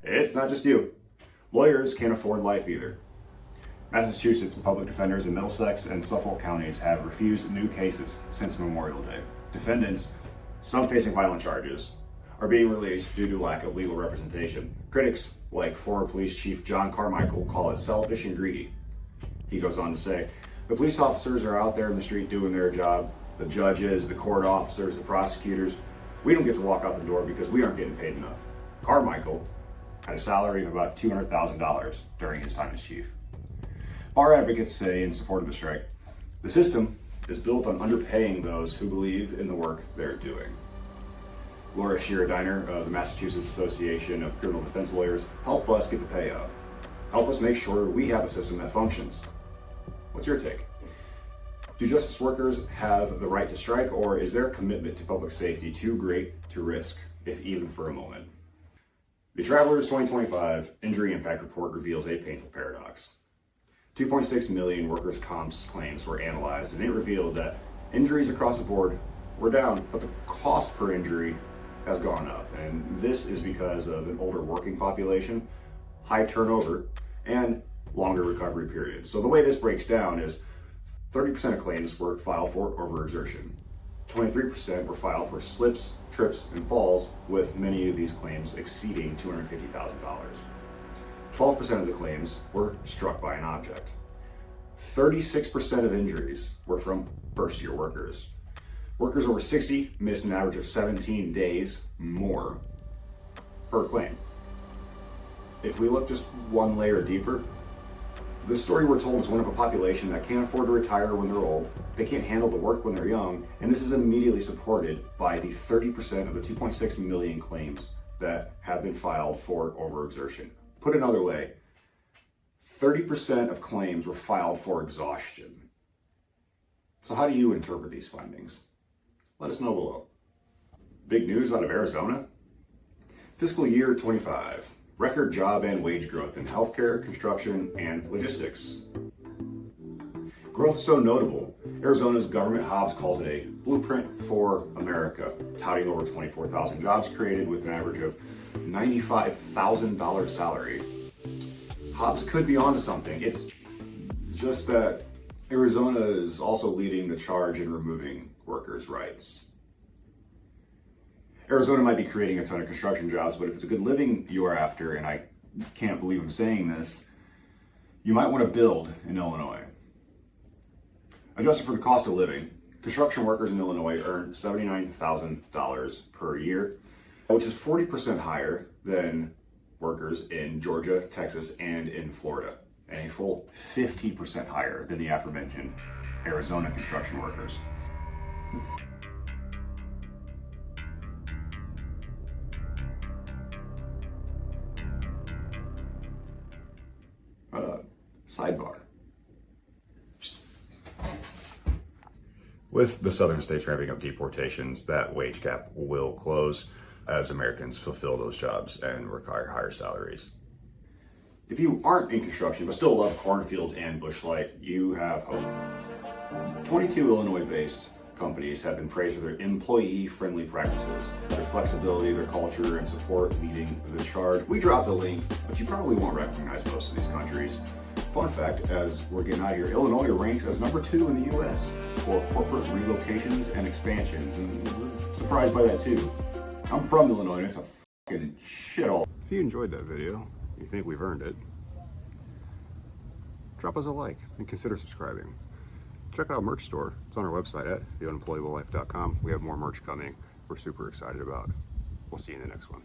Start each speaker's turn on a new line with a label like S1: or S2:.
S1: It's not just you. Lawyers can't afford life either. Massachusetts public defenders in Middlesex and Suffolk counties have refused new cases since Memorial Day. Defendants, some facing violent charges, are being released due to lack of legal representation. Critics, like former police chief John Carmichael, call it selfish and greedy. He goes on to say, the police officers are out there in the street doing their job. The judges, the court officers, the prosecutors, we don't get to walk out the door because we aren't getting paid enough. Carmichael had a salary of about $200,000 during his time as chief. Bar advocates say in support of the strike, the system is built on underpaying those who believe in the work they're doing. Laura Shearer-Diner of the Massachusetts Association of Criminal Defense Lawyers help us get the pay up. Help us make sure we have a system that functions. What's your take? Do justice workers have the right to strike, or is their commitment to public safety too great to risk, if even for a moment? The Travelers 2025 Injury Impact Report reveals a painful paradox. 2.6 million workers' comps claims were analyzed, and it revealed that injuries across the board were down, but the cost per injury has gone up. And this is because of an older working population, high turnover, and longer recovery periods. So the way this breaks down is 30% of claims were filed for overexertion. 23% were filed for slips, trips, and falls, with many of these claims exceeding $250,000. 12% of the claims were struck by an object. 36% of injuries were from first-year workers. Workers over 60 missed an average of 17 days more per claim. If we look just one layer deeper, the story we're told is one of a population that can't afford to retire when they're old, they can't handle the work when they're young, and this is immediately supported by the 30% of the 2.6 million claims that have been filed for overexertion. Put another way, 30% of claims were filed for exhaustion. So how do you interpret these findings? Let us know below. Big news out of Arizona. Fiscal year 25, record job and wage growth in healthcare, construction, and logistics. Growth so notable, Arizona's government Hobbs calls it a blueprint for America, touting over 24,000 jobs created with an average of $95,000 salary. Hobbs could be onto something. It's just that Arizona is also leading the charge in removing workers' rights. Arizona might be creating a ton of construction jobs, but if it's a good living you are after, and I can't believe I'm saying this, you might want to build in Illinois. Adjusted for the cost of living, construction workers in Illinois earn $79,000 per year, which is 40% higher than workers in Georgia, Texas, and in Florida, and a full 50% higher than the aforementioned Arizona construction workers. Sidebar. With the southern states ramping up deportations, that wage gap will close as Americans fulfill those jobs and require higher salaries. If you aren't in construction but still love cornfields and bush light, you have hope. 22 Illinois-based companies have been praised for their employee-friendly practices, their flexibility, their culture, and support leading the charge. We dropped a link, but you probably won't recognize most of these countries. Fun fact, as we're getting out of here, Illinois ranks as number 2 in the U.S. for corporate relocations and expansions, and we're surprised by that too. I'm from Illinois, and it's a fucking shithole. If you enjoyed that video, you think we've earned it, drop us a like and consider subscribing. Check out our merch store. It's on our website at theunemployablelife.com. We have more merch coming we're super excited about. We'll see you in the next one.